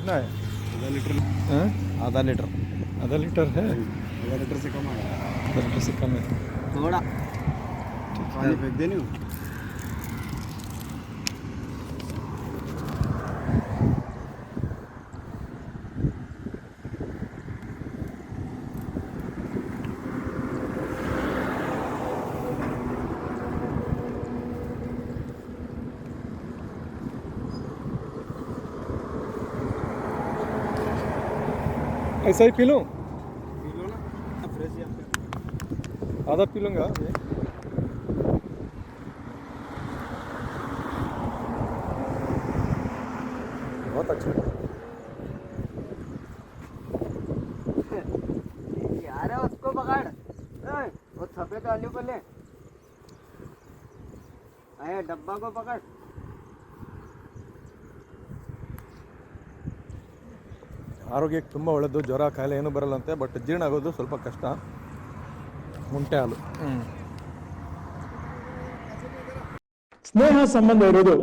कितना है? आधा लीटर। हाँ? आधा लीटर। आधा लीटर है? आधा लीटर से कम है। आधा लीटर से कम है थोड़ा पानी फेंक देनी हो। ऐसा ही पी लूँ? पी लो ना, फ्रेश ही आपका। आधा पी लूँगा ये। बहुत अच्छा है। यार उसको पकड़, वो सफेद आलू को ले, अरे डब्बा को पकड़। ಆರೋಗ್ಯಕ್ಕೆ ತುಂಬ ಒಳ್ಳೆಯದು. ಜ್ವರ ಕಾಯಿಲೆ ಏನೂ ಬರಲ್ಲಂತೆ, ಬಟ್ ಜೀರ್ಣ ಆಗೋದು ಸ್ವಲ್ಪ ಕಷ್ಟ. ಮುಂಟೆ ಹಾಲು. ಸ್ನೇಹ ಸಂಬಂಧ ಇರೋದು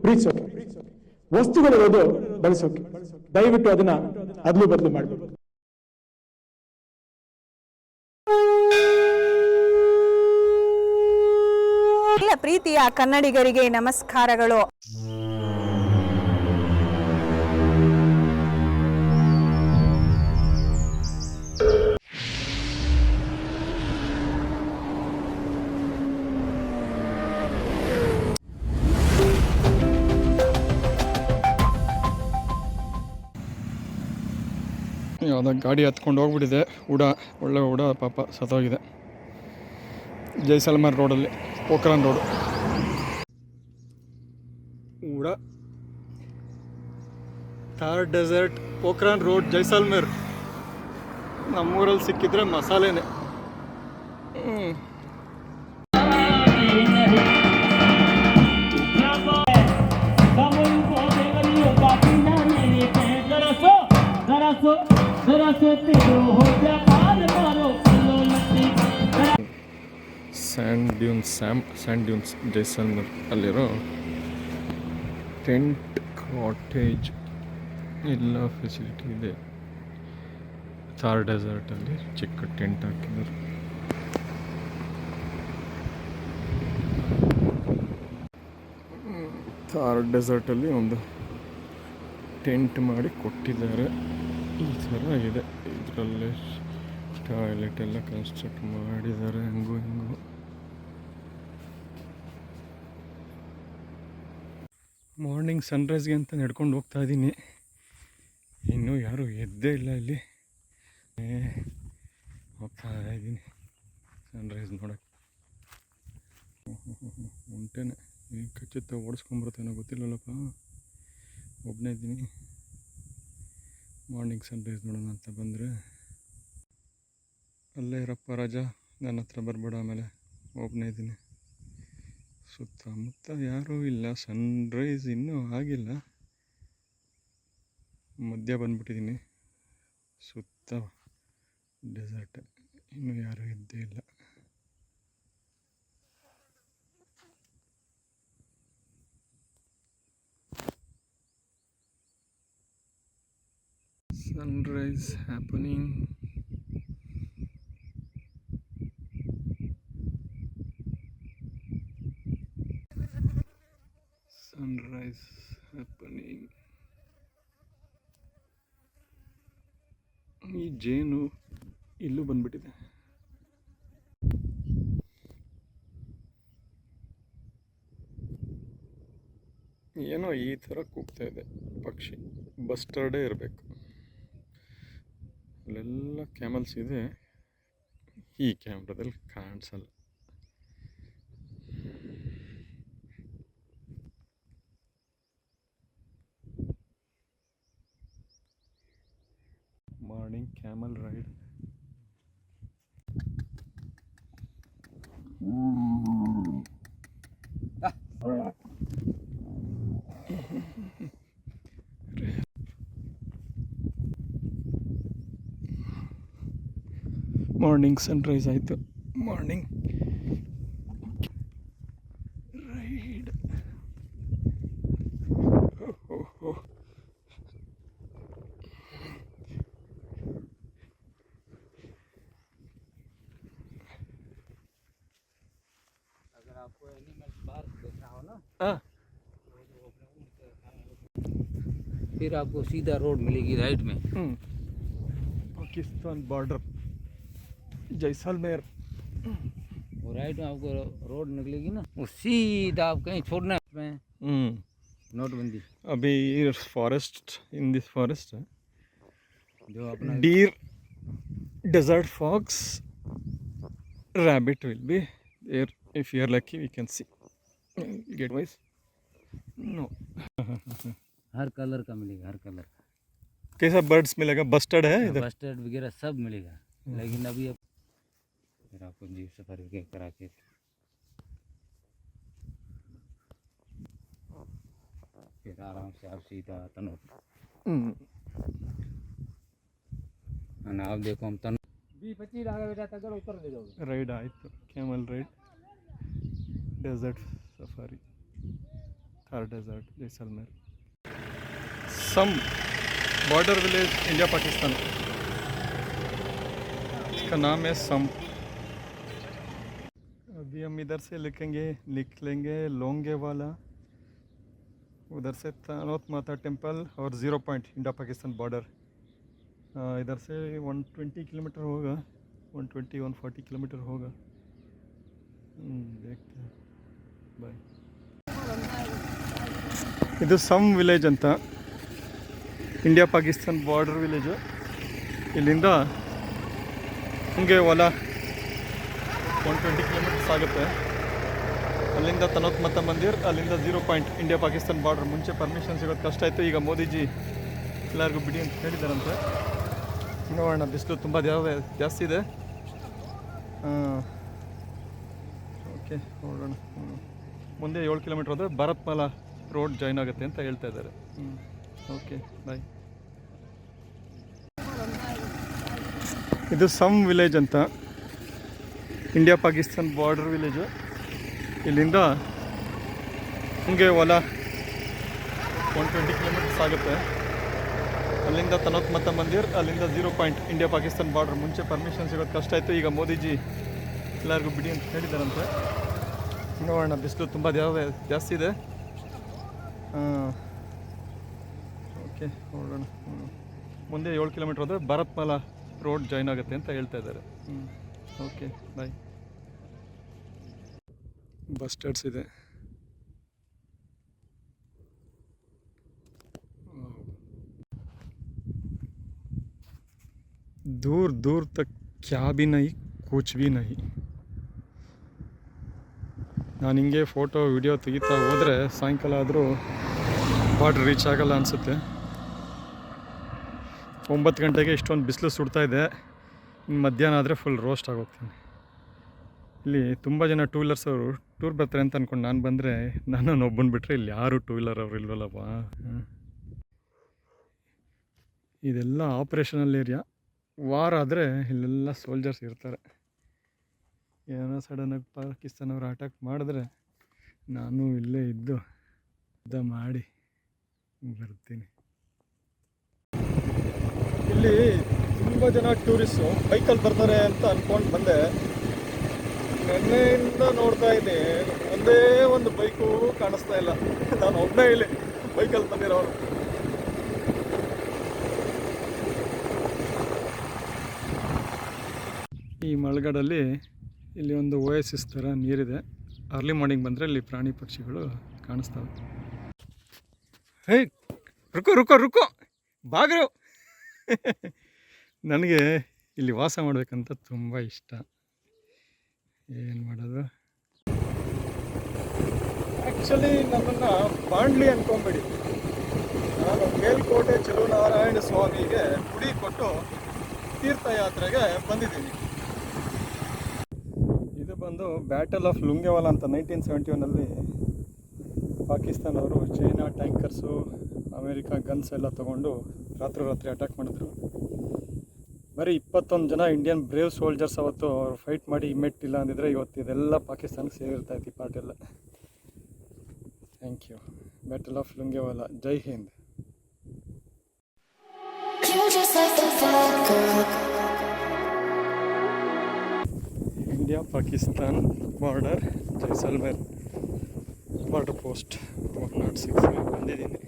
ಪ್ರೀತಿಸೋಕೆ, ವಸ್ತುಗಳಿರೋದು ಬಳಸೋಕೆ. ದಯವಿಟ್ಟು ಅದನ್ನ ಅದಲು ಬದಲು ಮಾಡಬೇಕು. ಎಲ್ಲ ಪ್ರೀತಿಯ ಕನ್ನಡಿಗರಿಗೆ ನಮಸ್ಕಾರಗಳು. ಯಾವುದೋ ಗಾಡಿ ಹತ್ಕೊಂಡು ಹೋಗ್ಬಿಟ್ಟಿದೆ. ಒಳ್ಳೆ ಉಡ ಪಾಪ ಸತ್ತೋಗಿದೆ. ಜೈಸಲ್ಮೇರ್ ರೋಡಲ್ಲಿ, ಪೋಖ್ರಾನ್ ರೋಡು. ಉಡ ಥಾರ್ ಡೆಸರ್ಟ್, ಪೋಖ್ರಾನ್ ರೋಡ್, ಜೈಸಲ್ಮೇರ್. ನಮ್ಮೂರಲ್ಲಿ ಸಿಕ್ಕಿದ್ರೆ ಮಸಾಲೆನೇ. ಸ್ಯಾಂಡ್ ಡ್ಯೂನ್ಸ್ ಜೈಸಲ್ಮೇರ್ ಅಲ್ಲಿರೋ ಟೆಂಟ್, ಕಾಟೇಜ್ ಎಲ್ಲ ಫೆಸಿಲಿಟಿ ಇದೆ. ಥಾರ್ ಡೆಸರ್ಟಲ್ಲಿ ಚಿಕ್ಕ ಟೆಂಟ್ ಹಾಕಿದ್ದಾರೆ. ಥಾರ್ ಡೆಸರ್ಟಲ್ಲಿ ಒಂದು ಟೆಂಟ್ ಮಾಡಿ ಕೊಟ್ಟಿದ್ದಾರೆ. ಈ ಥರ ಇದೆ. ಇದರಲ್ಲೇ ಟಾಯ್ಲೆಟ್ ಎಲ್ಲ ಕನ್ಸ್ಟ್ರಕ್ಟ್ ಮಾಡಿದ್ದಾರೆ. ಹಂಗೂ ಹಿಂಗೂ ಮಾರ್ನಿಂಗ್ ಸನ್ರೈಸ್ಗೆ ಅಂತ ನಡ್ಕೊಂಡು ಹೋಗ್ತಾ ಇದ್ದೀನಿ. ಇನ್ನೂ ಯಾರೂ ಎದ್ದೇ ಇಲ್ಲ. ಇಲ್ಲಿ ಹೋಗ್ತಾ ಇದ್ದೀನಿ ಸನ್ರೈಸ್ ನೋಡೋಕ್ಕೆ. ಉಂಟೇನೆ ಈಗ ಖಚಿತ ಓಡಿಸ್ಕೊಂಬರ್ತೇನೋ ಗೊತ್ತಿಲ್ಲಲ್ಲಪ್ಪ. ಒಬ್ಬನೇ ಇದ್ದೀನಿ. ಮಾರ್ನಿಂಗ್ ಸನ್ರೈಸ್ ನೋಡೋಣ ಅಂತ ಬಂದರೆ ಅಲ್ಲೇ ಇರಪ್ಪ ರಾಜ, ನನ್ನ ಹತ್ರ ಬರಬೇಡ, ಆಮೇಲೆ ಒಬ್ಬನೇ ಇದ್ದೀನಿ. ಸುತ್ತಮುತ್ತ ಯಾರೂ ಇಲ್ಲ. ಸನ್ರೈಸ್ ಇನ್ನೂ ಆಗಿಲ್ಲ. ಮಧ್ಯ ಬಂದ್ಬಿಟ್ಟಿದ್ದೀನಿ. ಸುತ್ತ ಡೆಸರ್ಟ್, ಇನ್ನೂ ಯಾರೂ ಇದ್ದೇ ಇಲ್ಲ. Sunrise happening. Sunrise happening. ಈ ಜೇನು ಇಲ್ಲೂ ಬಂದ್ಬಿಟ್ಟಿದೆ. ಏನೋ ಈ ಥರ ಕೂಗ್ತಾ ಇದೆ ಪಕ್ಷಿ. ಬಸ್ಟರ್ಡೇ ಇರಬೇಕು. ಅಲ್ಲೆಲ್ಲ ಕ್ಯಾಮಲ್ಸ್ ಇದೆ, ಈ ಕ್ಯಾಮ್ರಾದಲ್ಲಿ ಕಾಣಿಸಲ್ಲ. Morning camel ride. Morning sunrise ಆಯಿತು. Morning ride. आपको एनिमल्स बाहर देखना हो ना, ಹಾಂ फिर आपको सीधा रोड मिलेगी राइट में। ಹ್ಞೂ पाकिस्तान बॉर्डर जैसलमेर। वो राइट में आपको रोड निकलेगी ना, वो सीधा आप कहीं छोड़ना है में नोटबंदी। अभी फॉरेस्ट इन दिस फॉरेस्ट जो अपना deer, desert fox, rabbit will be there. If you are lucky we can see. You get wise? No. Her colour का मिलेगा, हर कलर का। कैसा बर्ड्स मिलेगा? बस्टर्ड है इधर? बस्टर्ड वगैरह सब मिलेगा, लेकिन अभी अब फिर आपको जीप सफारी के करा के फिर आराम से आप सीधा तनोट। आप देखो हम तन 20-25 आगे बेटा तक उतर ले जाओगे। ರೈಡ್ ಆಯಿತು, camel ride, desert safari, Thar desert, Jaisalmer. Sam border village India Pakistan, इसका नाम है सम। अभी हम इधर से लिख लेंगे लोंगे वाला, उधर से तानोत माता टेम्पल और 0 पॉइंट इंडिया पाकिस्तान बॉर्डर। इधर से 120 किलोमीटर होगा, 140 किलोमीटर होगा। देखते हैं बाय। ಇದು ಸಮ್ ವಿಲೇಜ್ ಅಂತ, ಇಂಡಿಯಾ ಪಾಕಿಸ್ತಾನ್ ಬಾರ್ಡರ್ ವಿಲೇಜು। ಇಲ್ಲಿಂದ ಹಂಗೆ ಹೊಲ 120 ಕಿಲೋಮೀಟರ್ಸ್ ಆಗುತ್ತೆ, ಅಲ್ಲಿಂದ ತನೋತ್ ಮತ ಮಂದಿರ್, ಅಲ್ಲಿಂದ 0 ಪಾಯಿಂಟ್ ಇಂಡಿಯಾ ಪಾಕಿಸ್ತಾನ್ ಬಾರ್ಡರ್। ಮುಂಚೆ ಪರ್ಮಿಷನ್ ಸಿಗೋದು ಕಷ್ಟ ಆಯಿತು, ಈಗ ಮೋದಿಜಿ ಎಲ್ಲರಿಗೂ ಬಿಡಿ ಅಂತ ಹೇಳಿದಾರಂತೆ। ನೋಡೋಣ, ಬಿಸಿಲು ತುಂಬ ಜಾಸ್ತಿ ಇದೆ। ಓಕೆ ನೋಡೋಣ, ಮುಂದೆ 7 ಕಿಲೋಮೀಟ್ರ್ ಹೋದರೆ ಭಾರತ್ಮಾಲಾ ರೋಡ್ ಜಾಯ್ನ್ ಆಗುತ್ತೆ ಅಂತ ಹೇಳ್ತಾ ಇದ್ದಾರೆ। Okay bye. ಇದು ಸಮ್ ವಿಲೇಜ್ ಅಂತ, ಇಂಡಿಯಾ ಪಾಕಿಸ್ತಾನ್ ಬಾರ್ಡರ್ ವಿಲೇಜು। ಇಲ್ಲಿಂದ ಹಂಗೆ ಹೊಲ 120 ಕಿಲೋಮೀಟರ್ಸ್ ಆಗುತ್ತೆ, ಅಲ್ಲಿಂದ ತನೋತ್ ಮತ ಮಂದಿರ್, ಅಲ್ಲಿಂದ 0 ಪಾಯಿಂಟ್ ಇಂಡಿಯಾ ಪಾಕಿಸ್ತಾನ್ ಬಾರ್ಡರ್। ಮುಂಚೆ ಪರ್ಮಿಷನ್ ಸಿಗೋದು ಕಷ್ಟ ಆಯಿತು, ಈಗ ಮೋದಿಜಿ ಎಲ್ಲರಿಗೂ ಬಿಡಿ ಅಂತ ಹೇಳಿದಾರಂತೆ। ನೋಡೋಣ, ಬಿಸಿಲು ತುಂಬ ಜಾಸ್ತಿ ಇದೆ। ಓಕೆ ನೋಡೋಣ, ಮುಂದೆ 7 ಕಿಲೋಮೀಟ್ರ್ ಹೋದರೆ ಭಾರತ್ಮಾಲಾ ರೋಡ್ ಜಾಯ್ನ್ ಆಗುತ್ತೆ ಅಂತ ಹೇಳ್ತಾ ಇದ್ದಾರೆ। ಓಕೆ ಬಾಯ್। ಬಸ್ಟರ್ಡ್ಸ್ ಇದೆ, दूर दूर तक क्या भी नहीं, कुछ भी नहीं। ನಾನು ಹಿಂಗೆ ಫೋಟೋ ವಿಡಿಯೋ ತೆಗಿತಾ ಹೋದರೆ ಸಾಯಂಕಾಲ ಆದರೂ ಬಾರ್ಡ್ರ್ ರೀಚ್ ಆಗಲ್ಲ ಅನಿಸುತ್ತೆ। 9 ಗಂಟೆಗೆ ಇಷ್ಟೊಂದು ಬಿಸಿಲು ಸುಡ್ತಾ ಇದೆ, ಮಧ್ಯಾಹ್ನ ಆದರೆ ಫುಲ್ ರೋಸ್ಟ್ ಆಗೋಗ್ತೀನಿ। ಇಲ್ಲಿ ತುಂಬ ಜನ ಟೂ ವೀಲರ್ಸ್ ಅವರು ಟೂರ್ ಬರ್ತಾರೆ ಅಂತ ಅಂದ್ಕೊಂಡು ನಾನು ಬಂದರೆ, ನಾನು ಒಬ್ಬನ ಬಿಟ್ಟರೆ ಇಲ್ಲಿ ಯಾರು ಟೂ ವೀಲರ್ ಅವರು ಇಲ್ವಲ್ಲಪ್ಪ। ಇದೆಲ್ಲ ಆಪ್ರೇಷನಲ್ ಏರಿಯಾ, ವಾರ ಆದರೆ ಇಲ್ಲೆಲ್ಲ ಸೋಲ್ಜರ್ಸ್ ಇರ್ತಾರೆ। ಏನೋ ಸಡನ್ನಾಗಿ ಪಾಕಿಸ್ತಾನವ್ರು ಅಟ್ಯಾಕ್ ಮಾಡಿದ್ರೆ ನಾನು ಇಲ್ಲೇ ಇದ್ದು ಯುದ್ಧ ಮಾಡಿ ಬರ್ತೀನಿ। ಇಲ್ಲಿ ತುಂಬ ಜನ ಟೂರಿಸ್ಟು ಬೈಕಲ್ಲಿ ಬರ್ತಾರೆ ಅಂತ ಅಂದ್ಕೊಂಡು ಬಂದೆ, ನಿನ್ನೆಯಿಂದ ನೋಡ್ತಾ ಇದ್ದೀನಿ ಒಂದೇ ಒಂದು ಬೈಕು ಕಾಣಿಸ್ತಾ ಇಲ್ಲ। ನಾನು ಒಬ್ಬನೇ ಇಲ್ಲಿ ಬೈಕಲ್ಲಿ ಬಂದಿರೋನು। ಈ ಮಳೆಗಾಡಲ್ಲಿ ಇಲ್ಲಿ ಒಂದು ಓಯಸಿಸ್ ಥರ ನೀರಿದೆ, ಅರ್ಲಿ ಮಾರ್ನಿಂಗ್ ಬಂದರೆ ಇಲ್ಲಿ ಪ್ರಾಣಿ ಪಕ್ಷಿಗಳು ಕಾಣಿಸ್ತವೆ। ಹೇ ರುಕೋ ರುಕೋ ರುಕೋ ಬಾಗ್ರು ನನಗೆ ಇಲ್ಲಿ ವಾಸ ಮಾಡಬೇಕಂತ ತುಂಬ ಇಷ್ಟ, ಏನು ಮಾಡೋದು। ಆ್ಯಕ್ಚುಲಿ ನನ್ನನ್ನು ಬಾಂಡ್ಲಿ ಅಂದ್ಕೊಂಬೇಡಿ, ನಾನು ಮೇಲ್ಕೋಟೆ ಚೆಲುವನಾರಾಯಣ ಸ್ವಾಮಿಗೆ ಗುಡಿ ಕೊಟ್ಟು ತೀರ್ಥಯಾತ್ರೆಗೆ ಬಂದಿದ್ದೀನಿ। ಇದು ಬಂದು ಬ್ಯಾಟಲ್ ಆಫ್ ಲುಂಗೆವಾಲ ಅಂತ 1971 ಪಾಕಿಸ್ತಾನವರು ಚೈನಾ ಟ್ಯಾಂಕರ್ಸು, ಅಮೇರಿಕಾ ಗನ್ಸ್ ಎಲ್ಲ ತೊಗೊಂಡು ರಾತ್ರಿ ಅಟ್ಯಾಕ್ ಮಾಡಿದ್ರು। ಬರೀ 21 ಜನ ಇಂಡಿಯನ್ ಬ್ರೇವ್ ಸೋಲ್ಜರ್ಸ್ ಅವತ್ತು ಅವ್ರು ಫೈಟ್ ಮಾಡಿ ಮೆಟ್ಟಿಲ್ಲ ಅಂದಿದ್ರೆ ಇವತ್ತು ಇದೆಲ್ಲ ಪಾಕಿಸ್ತಾನಕ್ಕೆ ಸೇರಿರ್ತಾಯಿತ್ತು ಈ ಪಾರ್ಟೆಲ್ಲ। Thank you. Battle of Longewala, ಜೈ Hind. India Pakistan border Jaisalmer border post 106 ಬಂದಿದ್ದೀನಿ.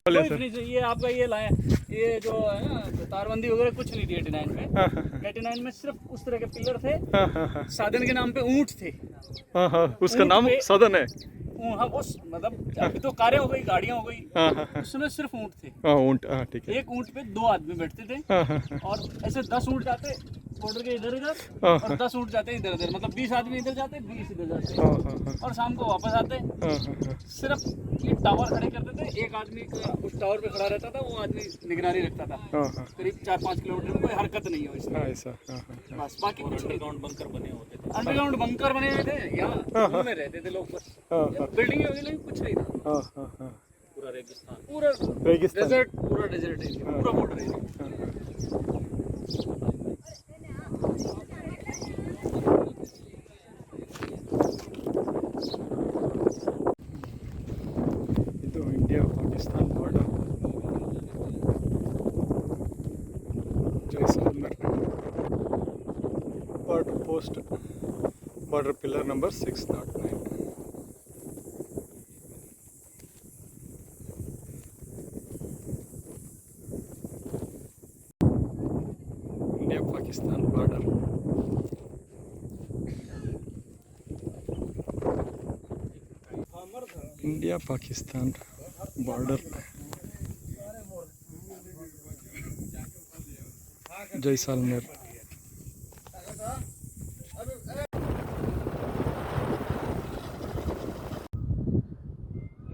कोई नहीं चाहिए ये आपका ये लाए ये जो है ना जो तारबंदी वगैरह कुछ नहीं थी 89 में। 89 में सिर्फ उस तरह के पिलर थे, साधन के नाम पे ऊंट थे। हाँ हाँ, उसका ऊँट नाम पे- सदन है. हाँ उस मतलब अभी तो कारें हो गई, गाड़ियां हो गई, हाँ हाँ हाँ उसमें सिर्फ ऊंट थे। हाँ, ऊँट, हाँ ठीक है. एक ऊंट पे 2 आदमी बैठते थे हाँ हाँ हाँ और ऐसे 10 ऊंट जाते बॉर्डर के इधर इधर हाँ, और 10 ऊंट जाते इधर उधर, मतलब 20 आदमी इधर जाते 20 इधर जाते हाँ हाँ हाँ और शाम को वापस आते। हाँ हाँ हाँ. सिर्फ ये टावर खड़े करते थे, एक आदमी उस टावर पे खड़ा रहता था, वो आदमी निगरानी रखता था। हाँ हाँ करीब 4-5 किलोमीटर में कोई हरकत नहीं हो इसमें। हाँ, ऐसा. हाँ हाँ हाँ. बस बाकी कुछ अंडरग्राउंड बंकर बने होते थे, अंडरग्राउंड बंकर बने हुए थे, यहाँ रूम में रहते थे लोग बस। हाँ हाँ बिल्डिंग वगैरह कुछ नहीं था, हाँ हाँ हाँ. पूरा रेगिस्तान, पूरा रेगिस्तान. डेजर्ट, पूरा डेजर्ट एरिया, पूरा बॉर्डर एरिया। हाँ, हाँ. ಇದು India Pakistan border Jaisalmer border post border pillar number 609. India Pakistan border. India Pakistan border Jaisalmer.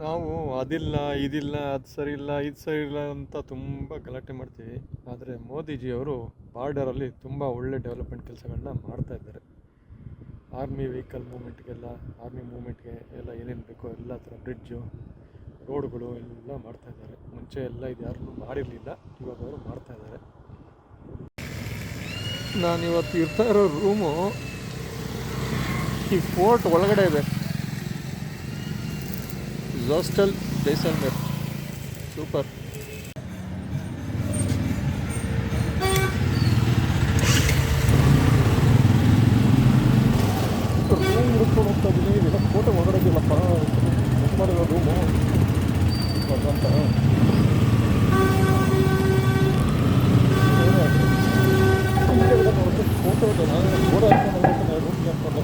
ನಾವು ಅದಿಲ್ಲ ಇದಿಲ್ಲ ಅದು ಸರಿ ಇಲ್ಲ ಇದು ಸರಿ ಇಲ್ಲ ಅಂತ ತುಂಬ ಗಲಾಟೆ ಮಾಡ್ತೀವಿ. ಆದರೆ ಮೋದಿಜಿಯವರು ಬಾರ್ಡರಲ್ಲಿ ತುಂಬ ಒಳ್ಳೆ ಡೆವಲಪ್ಮೆಂಟ್ ಕೆಲಸಗಳನ್ನ ಮಾಡ್ತಾ ಇದ್ದಾರೆ. ಆರ್ಮಿ ವೆಹಿಕಲ್ ಮೂಮೆಂಟ್ಗೆಲ್ಲ, ಆರ್ಮಿ ಮೂಮೆಂಟ್ಗೆ ಎಲ್ಲ ಏನೇನು ಬೇಕೋ ಎಲ್ಲ ಥರ ಬ್ರಿಡ್ಜು, ರೋಡ್ಗಳು ಎಲ್ಲ ಮಾಡ್ತಾ ಇದ್ದಾರೆ. ಮುಂಚೆ ಎಲ್ಲ ಇದು ಯಾರೂ ಮಾಡಿರಲಿಲ್ಲ, ಇವಾಗ ಅವರು ಮಾಡ್ತಾ ಇದ್ದಾರೆ. ನಾನಿವತ್ತು ಇರ್ತಾ ಇರೋ ರೂಮು ಈ ಫೋರ್ಟ್ ಒಳಗಡೆ ಇದೆ. Hostel Jaisalmer, super. ರೂಮ್ ಹುಡ್ಕೊಂಡು ಹೋಗ್ತಾ ಇದ್ದೀನಿ. ಇದೆಲ್ಲ ಫೋಟೋ ಒಳಗಡೆ ಇದೆಯಲ್ಲಪ್ಪ, ಬುಕ್ ಮಾಡಿರೋ ರೂಮು ಅಂತ. ಫೋಟೋ ಇದೆ, ನಾನು ಗೋಡೆ ಹಾಕೊಂಡು ರೂಮ್ಗೆ ಹಾಕೊಂಡು.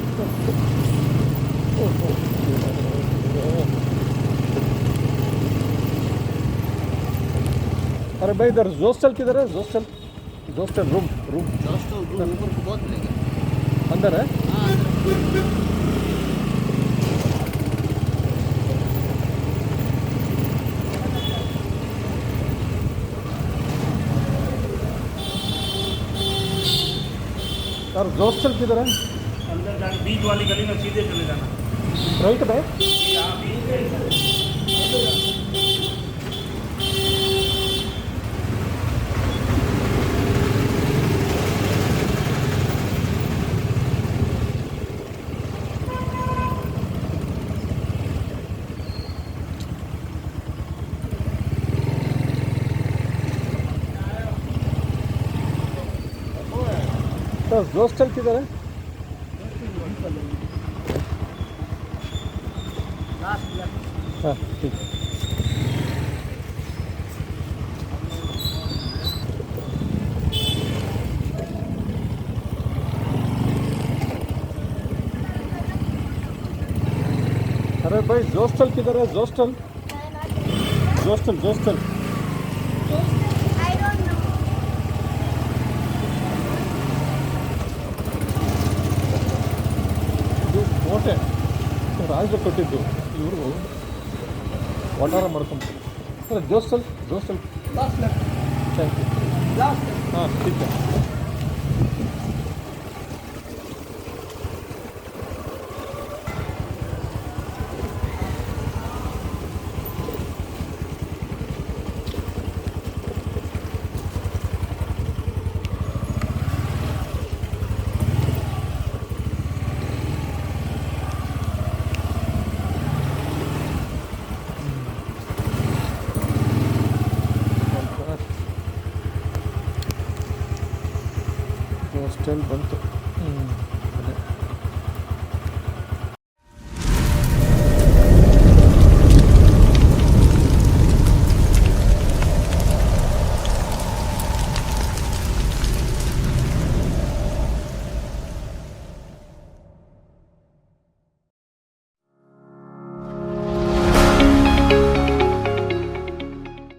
अरे भाई इधर हॉस्टल किधर है? हॉस्टल रूम बहुत मिलेगा। अंदर है. और हॉस्टल किधर है? अंदर जाके बीच वाली गली में सीधे चले जाना। राइट भाई. तो हॉस्टल किधर है? हाँ ठीक है. अरे भाई हॉस्टल किधर है? Hostel I don't know. ಇದು ಕೋಟೆ ರಾಜರು ಕಟ್ಟಿದ್ದು. ಇವರು ಒಟ್ಟಾರ ಮಾಡ್ಕೊಂಡು ಸರ್ ಜೋಸ್ಟಲ್ ಥ್ಯಾಂಕ್ ಯು. ಹಾಂ ठीक है. ಸ್ಟೈಲ್ ಬಂತು.